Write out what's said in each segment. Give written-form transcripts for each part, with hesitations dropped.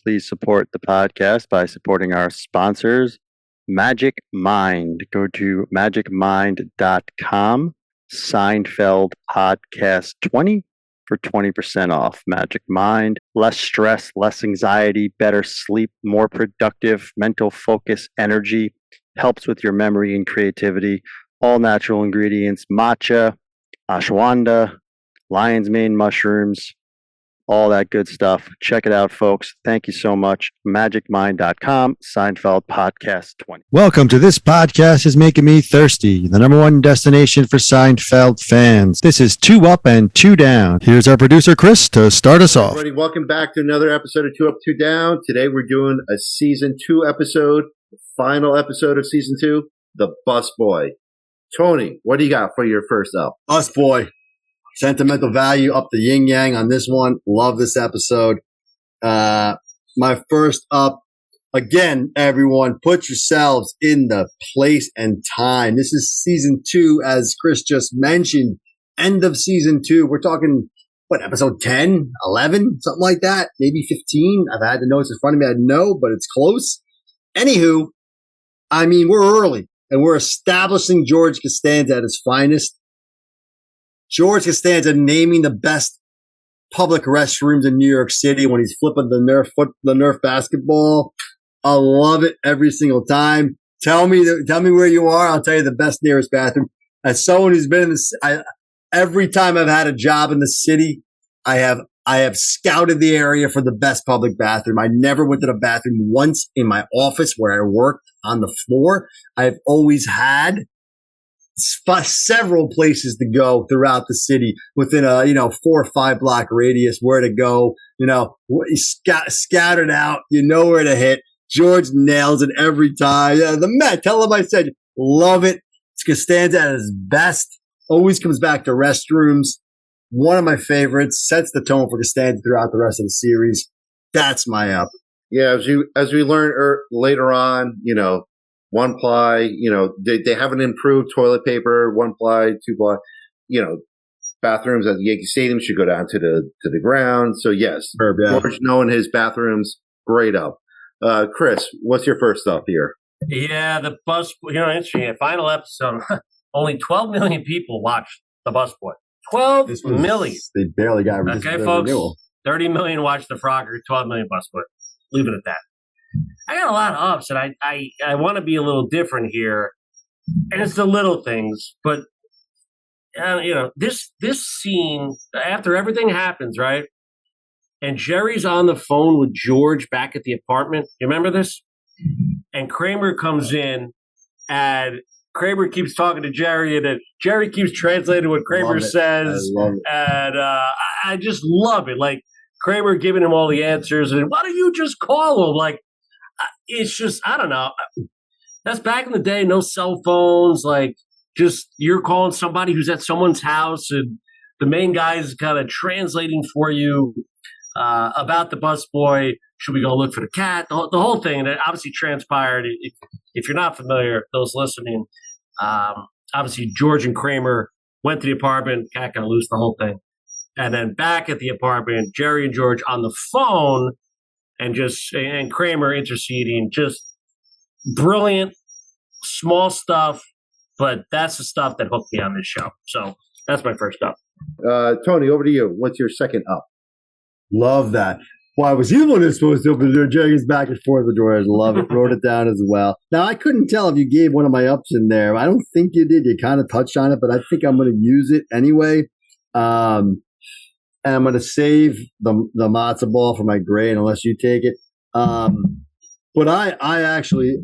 please support the podcast by supporting our sponsors, Magic Mind. Go to magicmind.com, Seinfeld Podcast 20 for 20% off. Magic Mind. Less stress, less anxiety, better sleep, more productive, mental focus, energy. Helps with your memory and creativity. All natural ingredients, matcha, ashwagandha, lion's mane mushrooms, all that good stuff. Check it out, folks. Thank you so much. MagicMind.com, Seinfeld Podcast 20. Welcome to This Podcast is Making Me Thirsty, the number one destination for Seinfeld fans. This is 2 Up and 2 Down. Here's our producer, Chris, to start us off. Everybody, welcome back to another episode of 2 Up, 2 Down. Today we're doing a Season 2 episode, the final episode of Season 2, The Busboy. Tony, what do you got for your first up? Busboy. Sentimental value up the yin yang on this one. Love this episode. My first up, again, everyone, put yourselves in the place and time. This is Season 2, as Chris just mentioned. End of Season 2. We're talking, episode 10, 11, something like that, maybe 15. I've had the notes in front of me. I know, but it's close. Anywho, we're early, and we're establishing George Costanza at his finest. George Costanza naming the best public restrooms in New York City when he's flipping the Nerf basketball. I love it every single time. Tell me where you are. I'll tell you the best nearest bathroom. As someone who's been in this, every time I've had a job in the city, I have scouted the area for the best public bathroom. I never went to the bathroom once in my office where I worked on the floor. I've always had several places to go throughout the city within a 4 or 5 block radius, where to go, scattered out, where to hit. George nails it every time. Yeah, the Met, tell him I said, love it. It's Costanza at his best. Always comes back to restrooms. One of my favorites, sets the tone for Costanza throughout the rest of the series. That's my up. Yeah, as we learn later on, 1 ply, they haven't improved toilet paper, 1 ply, 2 ply, bathrooms at the Yankee Stadium should go down to the ground. So yes, George knowing his bathrooms, great up. Chris, what's your first up here? Yeah, the bus, interesting. Final episode, only 12 million people watched the Busboy. 12 million. They barely got okay, folks. 30 million watched the Frogger, 12 million Busboy. Leave it at that. I got a lot of ups, and I want to be a little different here, and it's the little things. But this scene after everything happens, right? And Jerry's on the phone with George back at the apartment. You remember this? And Kramer comes in, and Kramer keeps talking to Jerry, and then Jerry keeps translating what Kramer says, and I just love it. Like Kramer giving him all the answers, and why don't you just call him? Like. It's just, I don't know. That's back in the day, no cell phones. Like, just you're calling somebody who's at someone's house, and the main guy is kind of translating for you about the busboy. Should we go look for the cat? The whole thing. And it obviously transpired. If you're not familiar, those listening, obviously George and Kramer went to the apartment, cat got loose, the whole thing. And then back at the apartment, Jerry and George on the phone. And Kramer interceding, just brilliant, small stuff, but that's the stuff that hooked me on this show. So that's my first up. Tony, over to you. What's your second up? Love that. Why was he the one that's supposed to open the door? Jerry's back and forth the door. I love it. Wrote it down as well. Now, I couldn't tell if you gave one of my ups in there. I don't think you did. You kind of touched on it, but I think I'm going to use it anyway. And I'm going to save the matzo ball for my grade unless you take it. But I actually,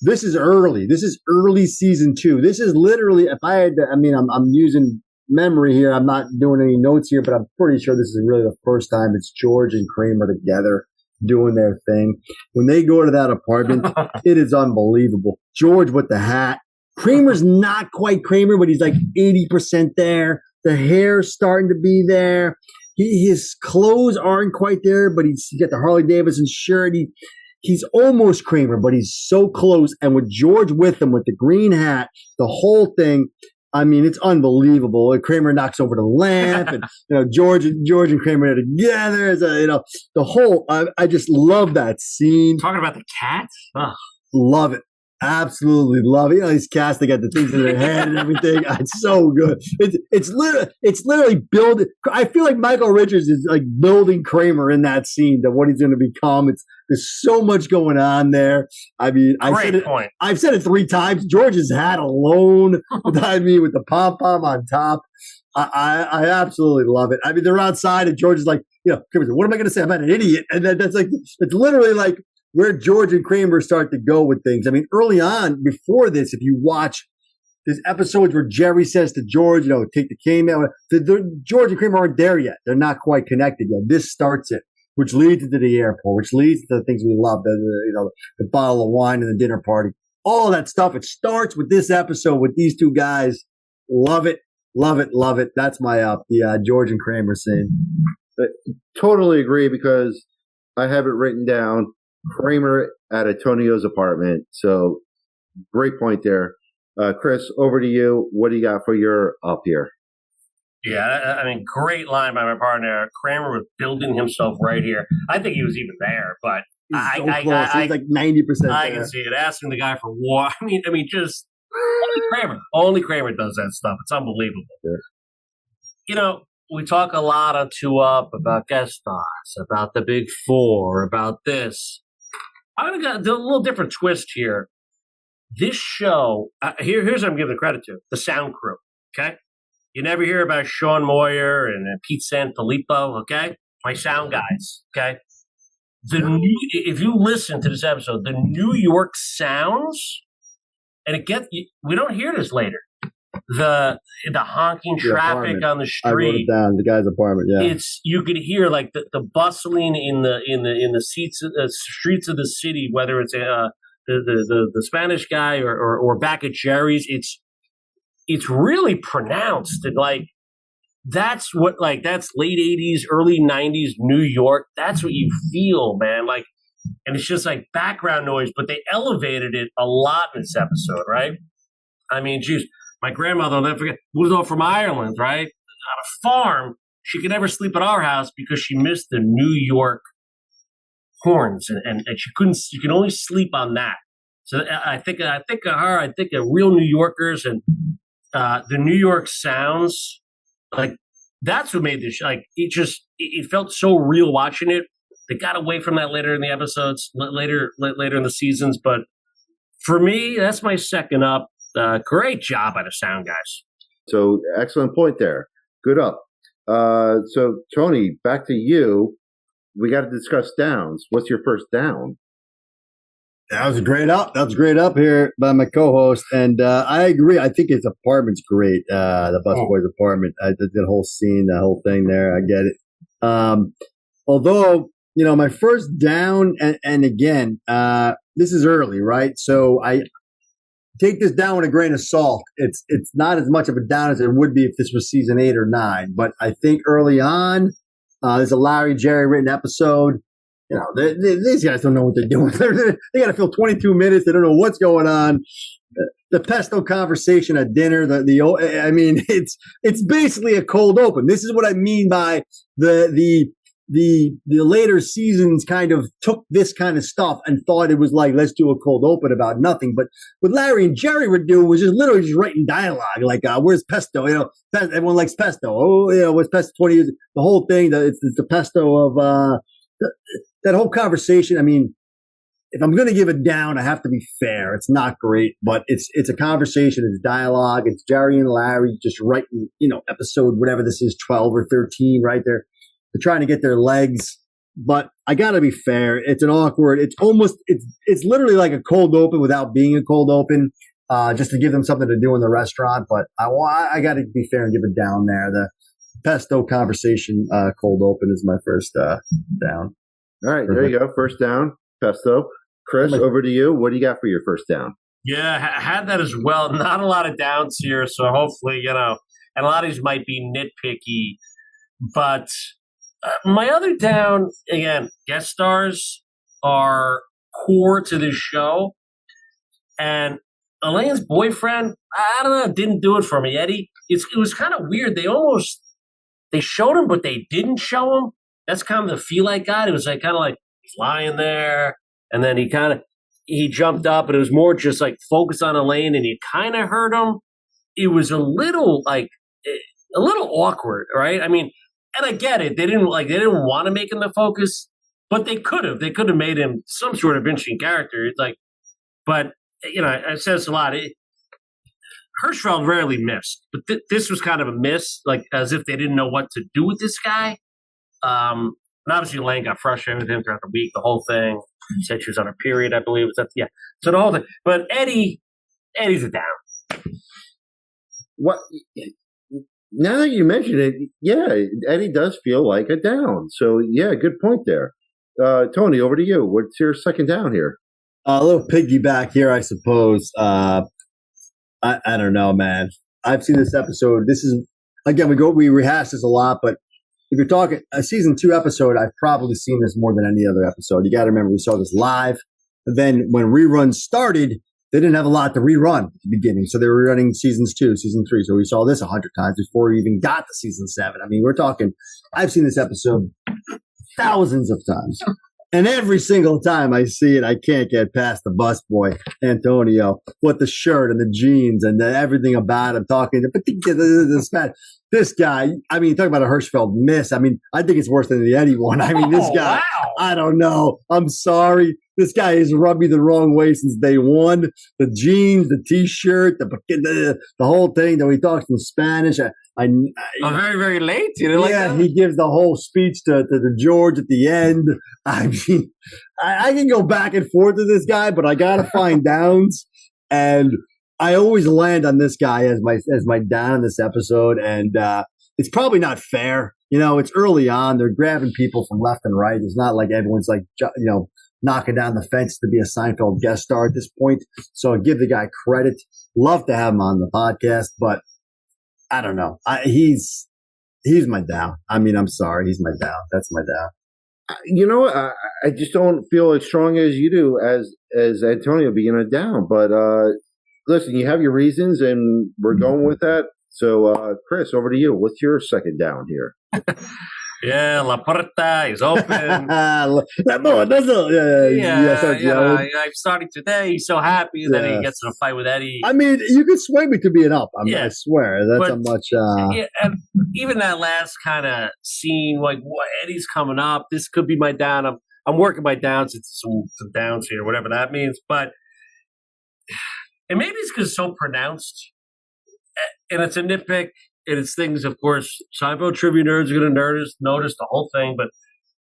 this is early. This is early Season 2. This is literally, if I had to, I'm using memory here. I'm not doing any notes here, but I'm pretty sure this is really the first time it's George and Kramer together doing their thing. When they go to that apartment, it is unbelievable. George with the hat. Kramer's not quite Kramer, but he's like 80% there. The hair's starting to be there. His clothes aren't quite there, but he's got the Harley Davidson shirt. He's almost Kramer, but he's so close. And with George with him, with the green hat, the whole thing, I mean, it's unbelievable. And Kramer knocks over the lamp, and George and Kramer are together. It's the whole. I just love that scene. Talking about the cat. Oh. Love it. Absolutely love it. These cats, they got the things in their head and everything. It's so good. It's literally building. I feel like Michael Richards is like building Kramer in that scene, that what he's going to become. There's so much going on there. I mean, I've said it 3 times. George's hat alone, with the pom pom on top. I absolutely love it. I mean, they're outside and George is like, Kramer's like, what am I going to say? I'm not an idiot. And that's like, it's literally like where George and Kramer start to go with things. I mean, early on, before this, if you watch, there's episodes where Jerry says to George, take the cane out. George and Kramer aren't there yet. They're not quite connected yet. This starts it, which leads into the airport, which leads to the things we love, the bottle of wine and the dinner party. All of that stuff. It starts with this episode with these 2 guys. Love it, love it, love it. That's my up, the George and Kramer scene. Totally agree, because I have it written down. Kramer at Antonio's apartment. So great point there. Chris, over to you. What do you got for your up here? Yeah, I mean, great line by my partner. Kramer was building himself right here. I think he was even there, but He's like 90%. I can see it. Asking the guy for war. I mean, just only Kramer does that stuff. It's unbelievable. Yeah. We talk a lot on 2 Up about guest stars, about the Big Four, about this. I'm going to do a little different twist here. This show, here's what I'm giving credit to, the sound crew, okay? You never hear about Sean Moyer and Pete Sanfilippo, okay? My sound guys, okay? If you listen to this episode, the New York sounds, and we don't hear this later. The honking traffic on the street. I wrote it down. The guy's apartment. Yeah, you could hear like the bustling in the streets of the city. Whether it's the Spanish guy or back at Jerry's, it's really pronounced. And like that's late 80s, early 90s New York. That's what you feel, man. Like, and it's just like background noise, but they elevated it a lot in this episode, right? I mean, geez. My grandmother, I'll never forget, moved over from Ireland, right? On a farm. She could never sleep at our house because she missed the New York horns, and she could only sleep on that. So I think of her. I think of real New Yorkers and the New York sounds. Like that's what made this. Like it felt so real watching it. They got away from that later in the episodes, later in the seasons. But for me, that's my second up. Great job by the sound guys. So excellent point there. Good up. So Tony, back to you. We got to discuss downs. What's your first down? That was a great up. That was great up here by my co-host, and I agree. I think his apartment's great. The Busboy's apartment. The whole scene, the whole thing there. I get it. Although my first down, and again, this is early, right? So I take this down with a grain of salt. It's not as much of a down as it would be if this was season 8 or 9. But I think early on, there's a Larry Jerry written episode. These guys don't know what they're doing. They got to fill 22 minutes. They don't know what's going on. The pesto conversation at dinner. I mean, it's basically a cold open. This is what I mean by the later seasons kind of took this kind of stuff and thought it was like, let's do a cold open about nothing. But what Larry and Jerry would do was just literally just writing dialogue. Like, where's pesto? Everyone likes pesto. Oh, what's pesto 20 years? The whole thing, it's the pesto of, that whole conversation. I mean, if I'm going to give it down, I have to be fair. It's not great, but it's a conversation. It's dialogue. It's Jerry and Larry just writing, episode, whatever this is, 12 or 13 right there. They're trying to get their legs, but I gotta be fair. It's an awkward. It's literally like a cold open without being a cold open, just to give them something to do in the restaurant. But I gotta be fair and give it down there. The pesto conversation, cold open is my first down. All right, there you go. First down, pesto. Chris, over to you. What do you got for your first down? Yeah, had that as well. Not a lot of downs here, so hopefully, and a lot of these might be nitpicky, but. My other down, again, guest stars are core to this show. And Elaine's boyfriend, I don't know, didn't do it for me, Eddie. It was kind of weird. They showed him, but they didn't show him. That's kind of the feel I got. It was like kind of like he's lying there, and then he jumped up, and it was more just like focus on Elaine, and you kind of heard him. It was a little awkward, right? I mean, and I get it. They didn't want to make him the focus, but they could have. They could have made him some sort of interesting character. It's like, but it says a lot. Hirschfeld rarely missed, but this was kind of a miss, like as if they didn't know what to do with this guy. And obviously, Elaine got frustrated with him throughout the week. The whole thing. Said she was on her period, I believe. Yeah. So the whole thing. But Eddie's a down. What? Now that you mention it, yeah, Eddie does feel like a down. So yeah, good point there. Tony, over to you. What's your second down here? A little piggyback here, I suppose. I don't know, man. I've seen this episode. This is, again, we rehash this a lot, but if you're talking a season 2 episode, I've probably seen this more than any other episode. You got to remember, we saw this live. And then when reruns started, they didn't have a lot to rerun at the beginning. So they were running seasons 2, season 3. So we saw this 100 times before we even got to season 7. I mean, we're talking, I've seen this episode thousands of times. And every single time I see it, I can't get past the busboy, Antonio, with the shirt and the jeans and everything about him talking. But this guy, I mean, talking about a Hirschfeld miss. I mean, I think it's worse than the Eddie one. I mean, this guy, wow. I don't know. I'm sorry. This guy has rubbed me the wrong way since day one. The jeans, the T-shirt, the whole thing. That he talks in Spanish. I'm very, very late. You know, like he gives the whole speech to the George at the end. I mean, I can go back and forth with this guy, but I gotta find downs, and I always land on this guy as my down in this episode, and it's probably not fair. It's early on; they're grabbing people from left and right. It's not like everyone's like knocking down the fence to be a Seinfeld guest star at this point. So I give the guy credit. Love to have him on the podcast, but I don't know. He's my down. I mean, I'm sorry. He's my down. That's my down. I just don't feel as strong as you do as Antonio being a down. But listen, you have your reasons, and we're going with that. So, Chris, over to you. What's your second down here? Yeah, La Puerta is open. I'm starting today. He's so happy that he gets in a fight with Eddie. I mean, you could sway me to being up. I swear. That's how much. Yeah, and even that last kind of scene, like, what, Eddie's coming up. This could be my down. I'm working my downs. It's some downs here, whatever that means. But, and maybe it's because it's so pronounced. And it's a nitpick. And it's things, of course, Seinfeld trivia nerds are going to notice the whole thing. But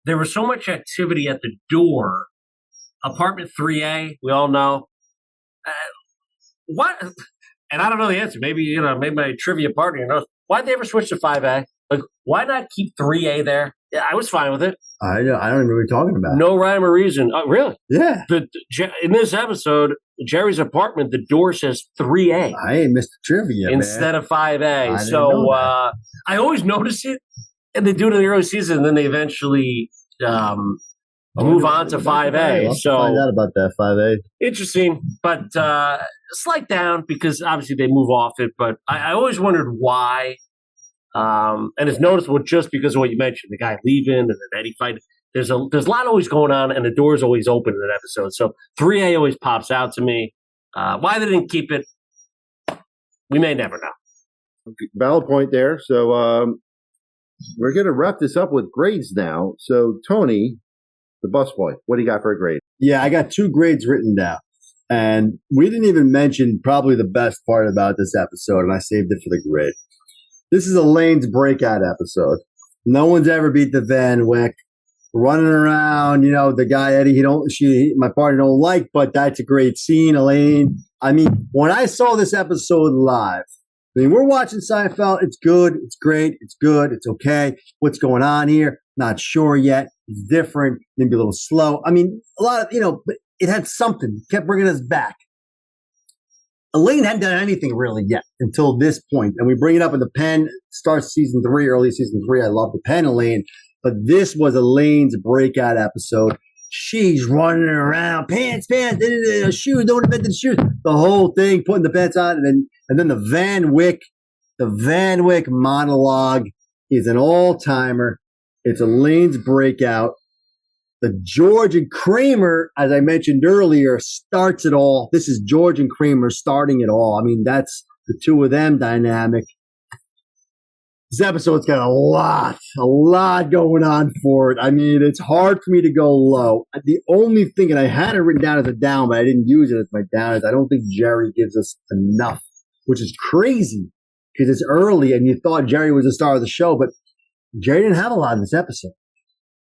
there was so much activity at the door. Apartment 3A, we all know. What? And I don't know the answer. Maybe my trivia partner knows. Why'd they ever switch to 5A? Like, why not keep 3A there? Yeah, I was fine with it. I don't even know what you're talking about. No rhyme or reason. Oh, really? Yeah. In this episode, Jerry's apartment, the door says 3A. I ain't missed the trivia, instead of 5A. So I always notice it, and they do it in the early season, and then they eventually move on to 5A. So find out about that 5A. Interesting, but slight down because obviously they move off it. But I always wondered why. And it's noticeable just because of what you mentioned, the guy leaving and then Eddie fight. There's a lot always going on, and the door's always open in an episode. So 3A always pops out to me. Why they didn't keep it, we may never know. Valid point there. So we're going to wrap this up with grades now. So Tony, the busboy, what do you got for a grade? Yeah, I got 2 grades written down. And we didn't even mention probably the best part about this episode, and I saved it for the grade. This is Elaine's breakout episode. No one's ever beat the Van Wyck. Running around, the guy Eddie, my partner don't like, but that's a great scene. Elaine. I mean, when I saw this episode live, we're watching Seinfeld. It's good. It's great. It's good. It's okay. What's going on here? Not sure yet. It's different. Maybe a little slow. I mean, a lot of, but it had something. It kept bringing us back. Elaine hadn't done anything really yet until this point. And we bring it up in the pen. Starts season 3, early season 3. I love the pen, Elaine. But this was Elaine's breakout episode. She's running around, pants, shoes, don't invent the shoes. The whole thing, putting the pants on, and then the Van Wyck monologue is an all-timer. It's Elaine's breakout. The George and Kramer, as I mentioned earlier, starts it all. This is George and Kramer starting it all. I mean, that's the two of them dynamic. This episode's got a lot going on for it. I mean, it's hard for me to go low. The only thing, and I had it written down as a down, but I didn't use it as my down, is I don't think Jerry gives us enough, which is crazy because it's early and you thought Jerry was the star of the show, but Jerry didn't have a lot in this episode,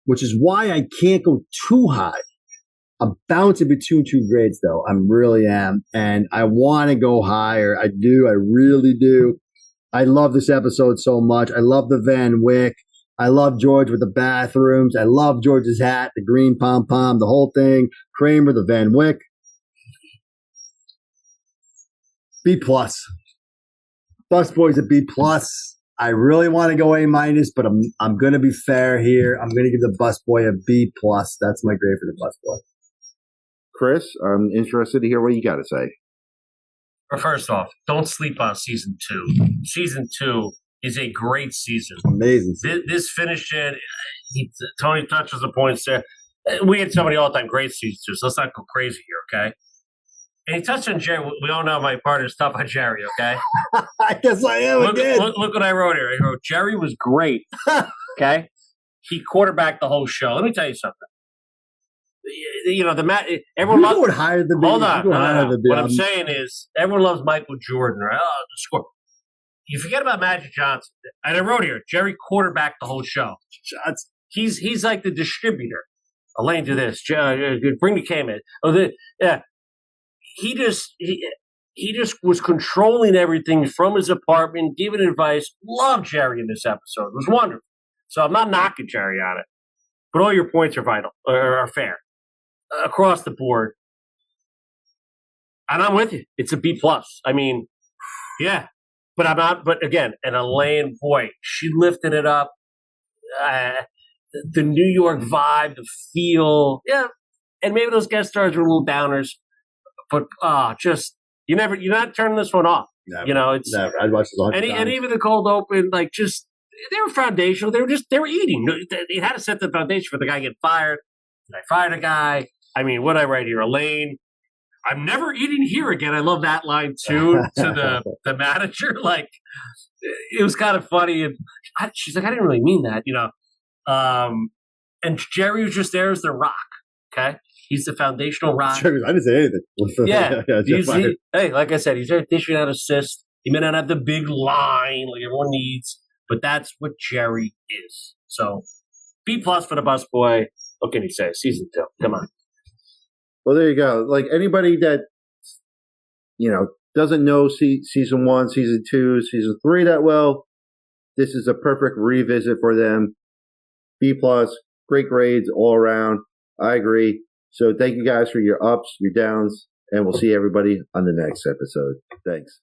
which is why I can't go too high. I'm bouncing between two grades, though. I really am. And I want to go higher. I do. I really do. I love this episode so much. I love the Van Wyck. I love George with the bathrooms. I love George's hat, the green pom-pom, the whole thing. Kramer, the Van Wyck. B+. Busboy's a B+. I really want to go A-, but I'm going to be fair here. I'm going to give the Busboy a B+. That's my grade for the Busboy. Chris, I'm interested to hear what you got to say. First off, don't sleep on season 2. Season 2 is a great season. Amazing. This finished it. Tony touches the points there. We had somebody all time great season 2, so let's not go crazy here, okay? And he touched on Jerry. We all know my partner's tough on Jerry, okay? I guess I am again. Look what I wrote here. I wrote, Jerry was great, okay? He quarterbacked the whole show. Let me tell you something. You know, everyone loves. Hold on. What I'm saying is, everyone loves Michael Jordan, right? Oh, the score. You forget about Magic Johnson. And I wrote here, Jerry quarterbacked the whole show. He's like the distributor. Elaine, do this. Bring the cam in. He just was controlling everything from his apartment, giving advice. Love Jerry in this episode. It was wonderful. So I'm not knocking Jerry on it, but all your points are vital, are fair across the board. And I'm with you. It's a B+. I mean, yeah, but I'm not. But again, and Elaine, boy, she lifted it up. The New York vibe, the feel, yeah. And maybe those guest stars were a little downers, but you're not turning this one off. Never, you know, it's never. I'd watch this 100 and even the cold open, like just they were foundational. They were eating. They had to set the foundation for the guy getting fired. Did I fire the guy? I mean, what I write here, Elaine. I'm never eating here again. I love that line too to the manager. Like it was kind of funny, and she's like, I didn't really mean that, you know. And Jerry was just there as the rock. Okay, he's the foundational rock. I didn't say anything. Yeah, hey, like I said, he's there dishing out assists. He may not have the big line like everyone needs, but that's what Jerry is. So B+ for the Busboy. What can he say? Season 2. Come on. Well, there you go. Like anybody that, you know, doesn't know season 1, season 2, season 3 that well, this is a perfect revisit for them. B+, great grades all around. I agree. So thank you guys for your ups, your downs, and we'll see everybody on the next episode. Thanks.